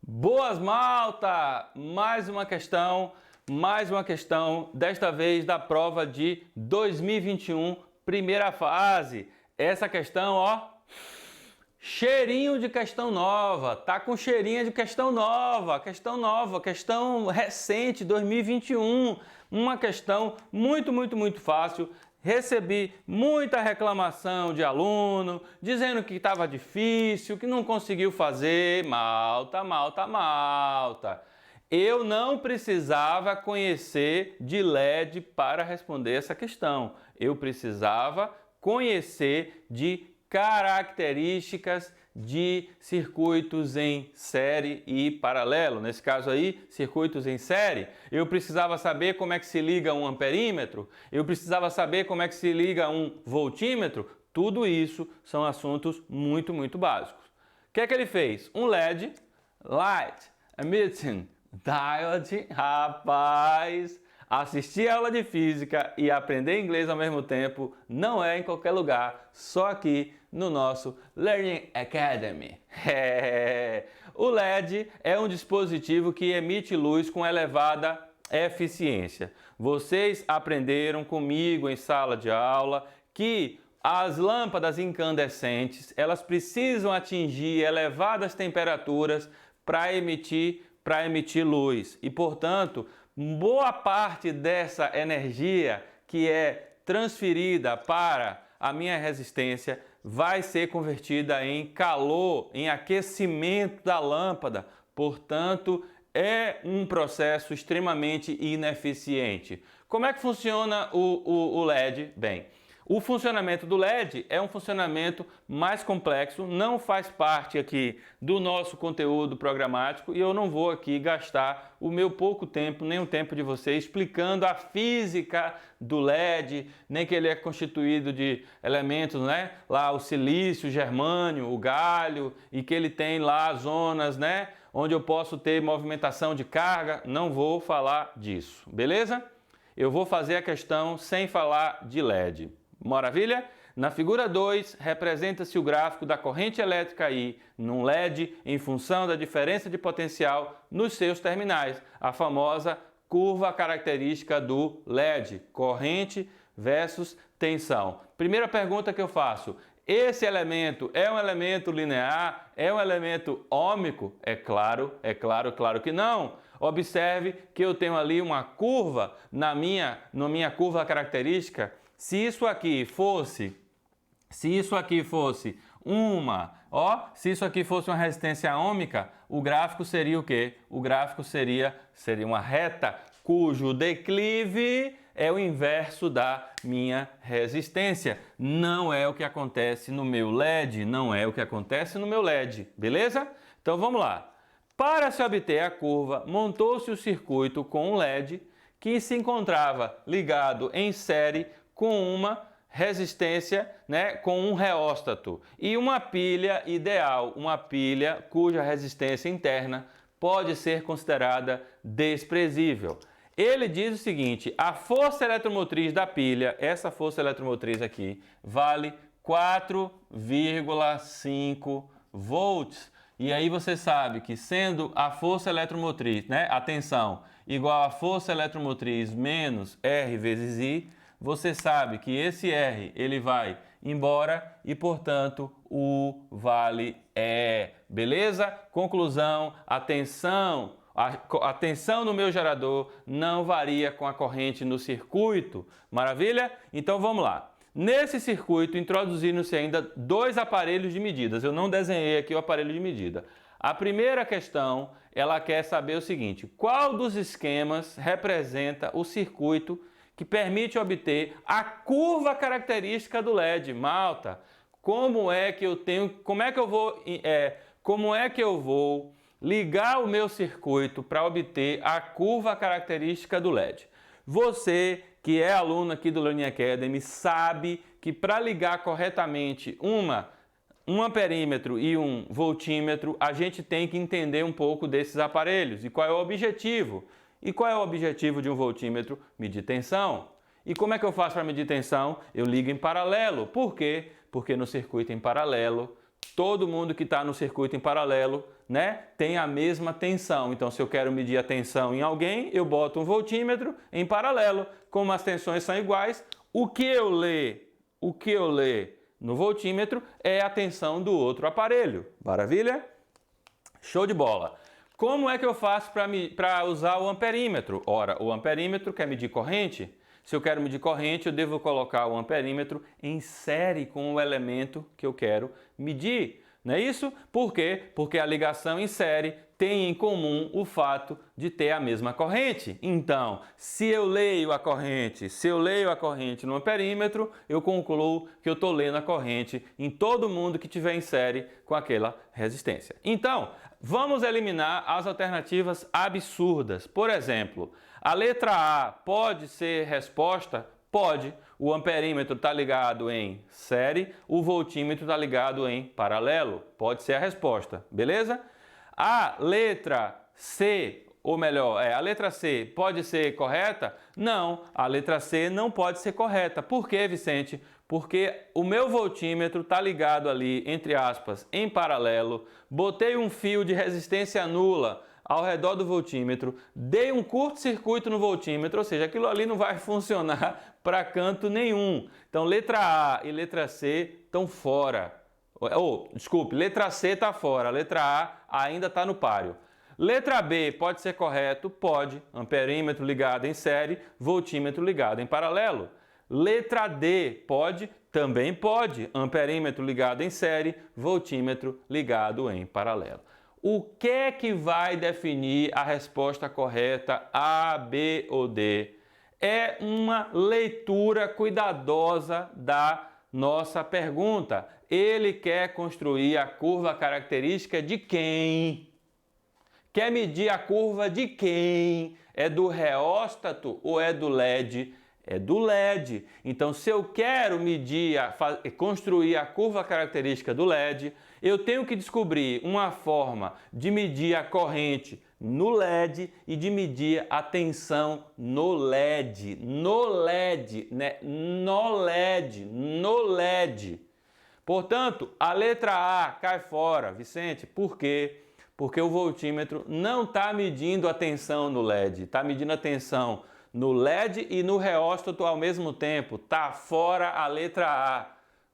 Boas, malta! Mais uma questão, desta vez da prova de 2021, primeira fase. Essa questão, ó, cheirinho de questão nova, tá com cheirinho de questão nova, questão recente, 2021. Uma questão muito fácil. Recebi muita reclamação de aluno, dizendo que estava difícil, que não conseguiu fazer. Malta. Eu não precisava conhecer de LED para responder essa questão. Eu precisava conhecer de características de circuitos em série e paralelo. Nesse caso aí, circuitos em série. Eu precisava saber como é que se liga um amperímetro, eu precisava saber como é que se liga um voltímetro. Tudo isso são assuntos muito básicos. O que é que ele fez? Um LED, Light Emitting Diode. Rapaz, assistir a aula de física e aprender inglês ao mesmo tempo não é em qualquer lugar, só aqui no nosso Learning Academy. O LED é um dispositivo que emite luz com elevada eficiência. Vocês aprenderam comigo em sala de aula que as lâmpadas incandescentes, elas precisam atingir elevadas temperaturas para emitir luz e, portanto, boa parte dessa energia que é transferida para a minha resistência vai ser convertida em calor, em aquecimento da lâmpada. Portanto, é um processo extremamente ineficiente. Como é que funciona o LED? Bem, o funcionamento do LED é um funcionamento mais complexo, não faz parte aqui do nosso conteúdo programático e eu não vou aqui gastar o meu pouco tempo, nem o tempo de vocês, explicando a física do LED, nem que ele é constituído de elementos, né? Lá o silício, o germânio, o galho, e que ele tem lá zonas, né? Onde eu posso ter movimentação de carga. Não vou falar disso, beleza? Eu vou fazer a questão sem falar de LED. Maravilha? Na figura 2, representa-se o gráfico da corrente elétrica I num LED em função da diferença de potencial nos seus terminais, a famosa curva característica do LED, corrente versus tensão. Primeira pergunta que eu faço, esse elemento é um elemento linear? É um elemento ômico? É claro que não. Observe que eu tenho ali uma curva na minha curva característica. Se isso aqui fosse uma resistência ômica, o gráfico seria o quê? O gráfico seria uma reta cujo declive é o inverso da minha resistência. Não é o que acontece no meu LED, beleza? Então vamos lá. Para se obter a curva, montou-se o circuito com um LED que se encontrava ligado em série com uma resistência, né, com um reóstato e uma pilha ideal, uma pilha cuja resistência interna pode ser considerada desprezível. Ele diz o seguinte, a força eletromotriz da pilha, essa força eletromotriz aqui, vale 4,5 volts. E aí você sabe que sendo a força eletromotriz, né, a tensão, igual a força eletromotriz menos R vezes I, você sabe que esse R ele vai embora e, portanto, U vale E. Beleza? Conclusão, a tensão no meu gerador não varia com a corrente no circuito. Maravilha? Então vamos lá. Nesse circuito introduziram-se ainda dois aparelhos de medidas. Eu não desenhei aqui o aparelho de medida. A primeira questão, ela quer saber o seguinte, qual dos esquemas representa o circuito que permite obter a curva característica do LED? Malta, como é que eu vou ligar o meu circuito para obter a curva característica do LED? Você que é aluno aqui do Learning Academy sabe que para ligar corretamente um amperímetro e um voltímetro, a gente tem que entender um pouco desses aparelhos. E qual é o objetivo? E qual é o objetivo de um voltímetro? Medir tensão. E como é que eu faço para medir tensão? Eu ligo em paralelo. Por quê? Porque no circuito em paralelo, todo mundo que está no circuito em paralelo né, tem a mesma tensão. Então, se eu quero medir a tensão em alguém, eu boto um voltímetro em paralelo. Como as tensões são iguais, o que eu ler no voltímetro é a tensão do outro aparelho. Maravilha? Show de bola! Como é que eu faço para usar o amperímetro? Ora, o amperímetro quer medir corrente? Se eu quero medir corrente, eu devo colocar o amperímetro em série com o elemento que eu quero medir. Não é isso? Por quê? Porque a ligação em série tem em comum o fato de ter a mesma corrente. Então, se eu leio a corrente no amperímetro, eu concluo que eu estou lendo a corrente em todo mundo que tiver em série com aquela resistência. Então, vamos eliminar as alternativas absurdas. Por exemplo, a letra A pode ser resposta? Pode. O amperímetro está ligado em série, o voltímetro está ligado em paralelo. Pode ser a resposta, beleza? A letra C, ou melhor, a letra C pode ser correta? Não, a letra C não pode ser correta. Por quê, Vicente? Porque o meu voltímetro está ligado ali, entre aspas, em paralelo. Botei um fio de resistência nula ao redor do voltímetro, dei um curto-circuito no voltímetro, ou seja, aquilo ali não vai funcionar para canto nenhum. Então, letra A e letra C estão fora. Desculpe, letra C está fora, letra A ainda está no páreo. Letra B pode ser correto? Pode. Amperímetro ligado em série, voltímetro ligado em paralelo. Letra D pode? Também pode. Amperímetro ligado em série, voltímetro ligado em paralelo. O que é que vai definir a resposta correta A, B ou D? É uma leitura cuidadosa da nossa pergunta. Ele quer construir a curva característica de quem? Quer medir a curva de quem? É do reóstato ou é do LED? É do LED. Então, se eu quero construir a curva característica do LED, eu tenho que descobrir uma forma de medir a corrente no LED e de medir a tensão no LED. No LED, né? No LED. Portanto, a letra A cai fora, Vicente. Por quê? Porque o voltímetro não está medindo a tensão no LED, está medindo a tensão no LED e no reóstato ao mesmo tempo. Está fora a letra A.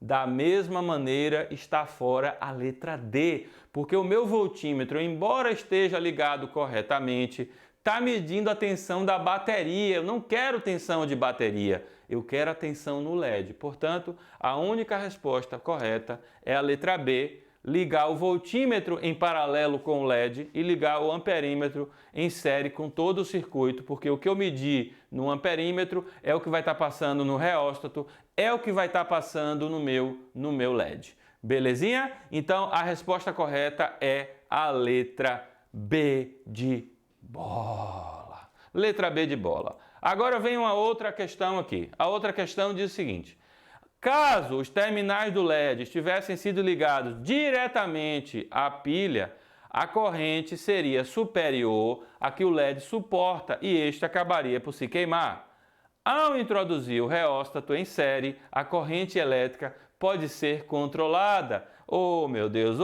Da mesma maneira, está fora a letra D, porque o meu voltímetro, embora esteja ligado corretamente, está medindo a tensão da bateria. Eu não quero tensão de bateria, eu quero a tensão no LED. Portanto, a única resposta correta é a letra B, ligar o voltímetro em paralelo com o LED e ligar o amperímetro em série com todo o circuito, porque o que eu medi no amperímetro é o que vai estar passando no reóstato, é o que vai estar passando no meu LED. Belezinha? Então, a resposta correta é a letra B de bola. Letra B de bola. Agora vem uma outra questão aqui. A outra questão diz o seguinte: caso os terminais do LED tivessem sido ligados diretamente à pilha, a corrente seria superior à que o LED suporta e este acabaria por se queimar. Ao introduzir o reóstato em série, a corrente elétrica pode ser controlada. Oh, meu Deus!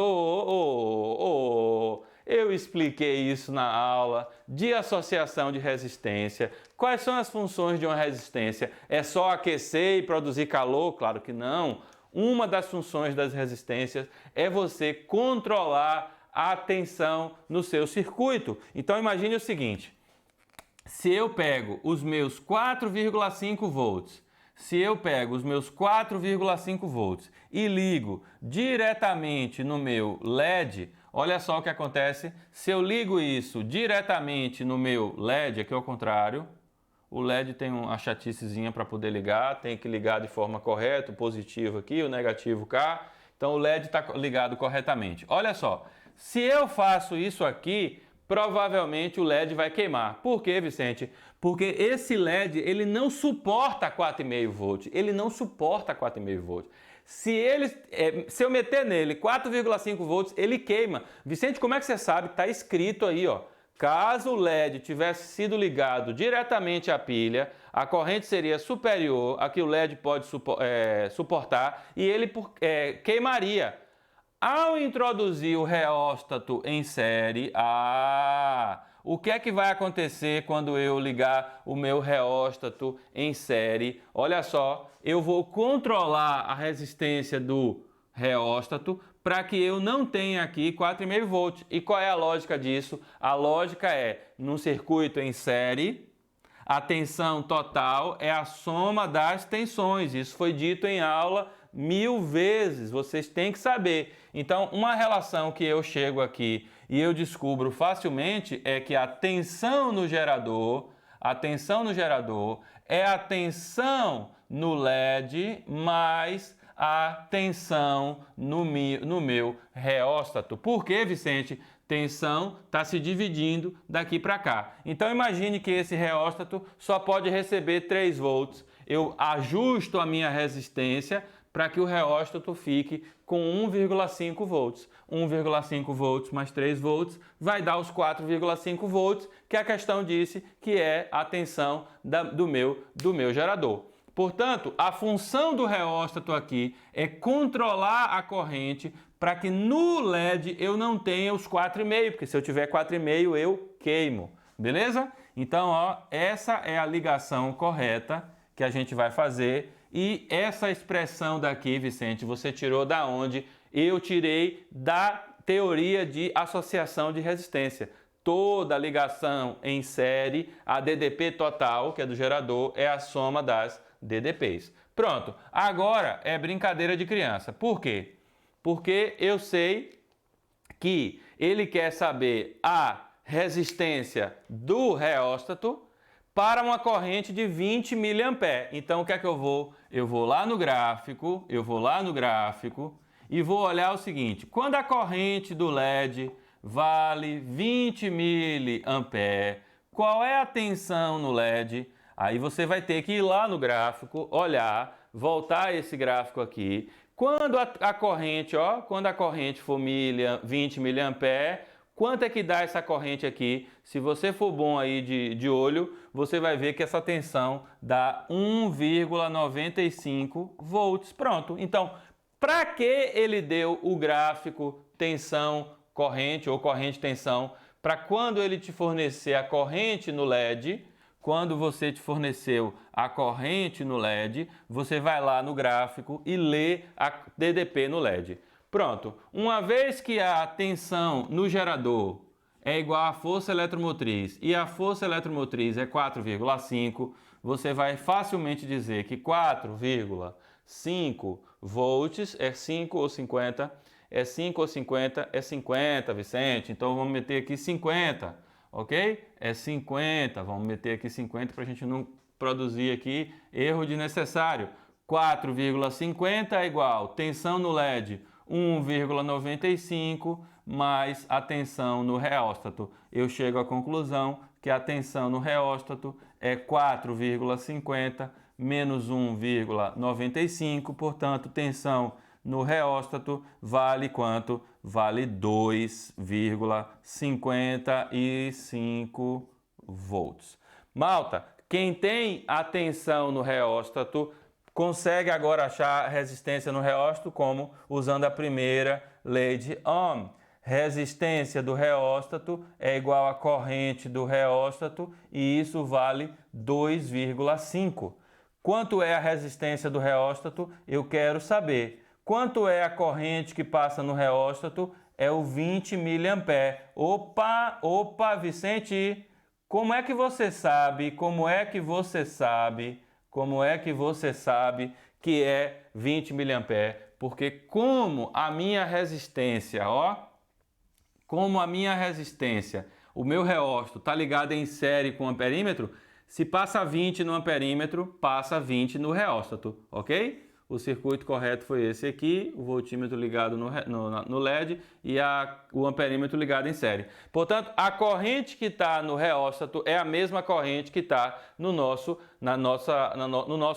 Eu expliquei isso na aula de associação de resistência. Quais são as funções de uma resistência? É só aquecer e produzir calor? Claro que não. Uma das funções das resistências é você controlar a tensão no seu circuito. Então imagine o seguinte: se eu pego os meus 4,5 volts, e ligo diretamente no meu LED, olha só o que acontece. Se eu ligo isso diretamente no meu LED, aqui ao contrário, o LED tem uma chaticezinha para poder ligar, tem que ligar de forma correta, o positivo aqui, o negativo cá. Então o LED está ligado corretamente. Olha só, se eu faço isso aqui, provavelmente o LED vai queimar. Por quê, Vicente? Porque esse LED ele não suporta 4,5 volts. Ele não suporta 4,5 volts. Se eu meter nele 4,5 volts, ele queima. Vicente, como é que você sabe? Está escrito aí, ó. Caso o LED tivesse sido ligado diretamente à pilha, a corrente seria superior à que o LED pode suportar e ele queimaria. Ao introduzir o reóstato em série, o que é que vai acontecer quando eu ligar o meu reóstato em série? Olha só, eu vou controlar a resistência do reóstato para que eu não tenha aqui 4,5 volts. E qual é a lógica disso? A lógica é, num circuito em série, a tensão total é a soma das tensões. Isso foi dito em aula 1000 vezes, vocês têm que saber. Então, uma relação que eu chego aqui e eu descubro facilmente é que a tensão no gerador é a tensão no LED mais a tensão no meu reóstato. Por quê, Vicente? Tensão está se dividindo daqui para cá. Então imagine que esse reóstato só pode receber 3 volts. Eu ajusto a minha resistência para que o reóstato fique com 1,5 volts. 1,5 volts mais 3 volts vai dar os 4,5 volts, que a questão disse que é a tensão do meu gerador. Portanto, a função do reóstato aqui é controlar a corrente para que no LED eu não tenha os 4,5, porque se eu tiver 4,5 eu queimo, beleza? Então, ó, essa é a ligação correta que a gente vai fazer. E essa expressão daqui, Vicente, você tirou da onde? Eu tirei da teoria de associação de resistência. Toda ligação em série, a DDP total, que é do gerador, é a soma das DDPs. Pronto, agora é brincadeira de criança. Por quê? Porque eu sei que ele quer saber a resistência do reóstato para uma corrente de 20 mA. Então, o que é que eu vou? Eu vou lá no gráfico e vou olhar o seguinte. Quando a corrente do LED vale 20 mA, qual é a tensão no LED? Aí você vai ter que ir lá no gráfico, olhar, voltar esse gráfico aqui. Quando a corrente for 20 mA, quanto é que dá essa corrente aqui? Se você for bom aí de olho, você vai ver que essa tensão dá 1,95 volts. Pronto. Então, para que ele deu o gráfico tensão corrente ou corrente tensão? Para quando ele te fornecer a corrente no LED, quando você te forneceu a corrente no LED, você vai lá no gráfico e lê a DDP no LED. Pronto, uma vez que a tensão no gerador é igual à força eletromotriz e a força eletromotriz é 4,5, você vai facilmente dizer que 4,5 volts é 5 ou 50, é 5 ou 50, é 50, Vicente, então vamos meter aqui 50, ok? É 50, vamos meter aqui 50 para a gente não produzir aqui erro desnecessário. 4,50 é igual tensão no LED 1,95 mais a tensão no reóstato. Eu chego à conclusão que a tensão no reóstato é 4,50 menos 1,95, portanto, tensão no reóstato vale quanto? Vale 2,55 volts. Malta, quem tem a tensão no reóstato consegue agora achar a resistência no reóstato como? Usando a primeira lei de Ohm. Resistência do reóstato é igual à corrente do reóstato e isso vale 2,5. Quanto é a resistência do reóstato? Eu quero saber. Quanto é a corrente que passa no reóstato? É o 20 mA. Opa, Vicente, como é que você sabe? Como é que você sabe que é 20 mA? Porque como a minha resistência, o meu reóstato está ligado em série com o amperímetro, se passa 20 no amperímetro, passa 20 no reóstato, ok? O circuito correto foi esse aqui, o voltímetro ligado no LED e o amperímetro ligado em série. Portanto, a corrente que está no reóstato é a mesma corrente que está no nosso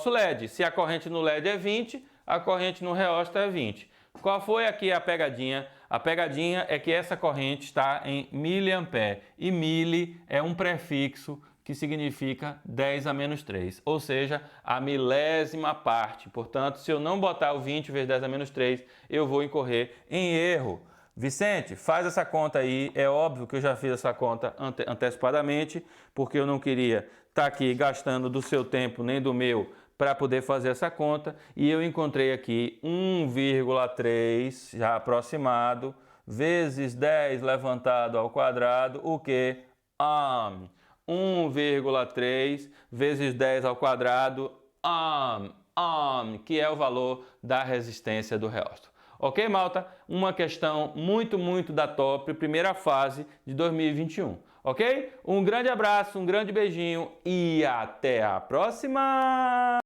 LED. Se a corrente no LED é 20, a corrente no reóstato é 20. Qual foi aqui a pegadinha? A pegadinha é que essa corrente está em miliampere e mili é um prefixo que significa 10 a menos 3, ou seja, a milésima parte. Portanto, se eu não botar o 20 vezes 10 a menos 3, eu vou incorrer em erro. Vicente, faz essa conta aí. É óbvio que eu já fiz essa conta antecipadamente, porque eu não queria estar aqui gastando do seu tempo nem do meu para poder fazer essa conta. E eu encontrei aqui 1,3 já aproximado, vezes 10 levantado ao quadrado, o que? 1,3 vezes 10 ao quadrado, que é o valor da resistência do reóstato. Ok, malta? Uma questão muito da top, primeira fase de 2021. Ok? Um grande abraço, um grande beijinho e até a próxima!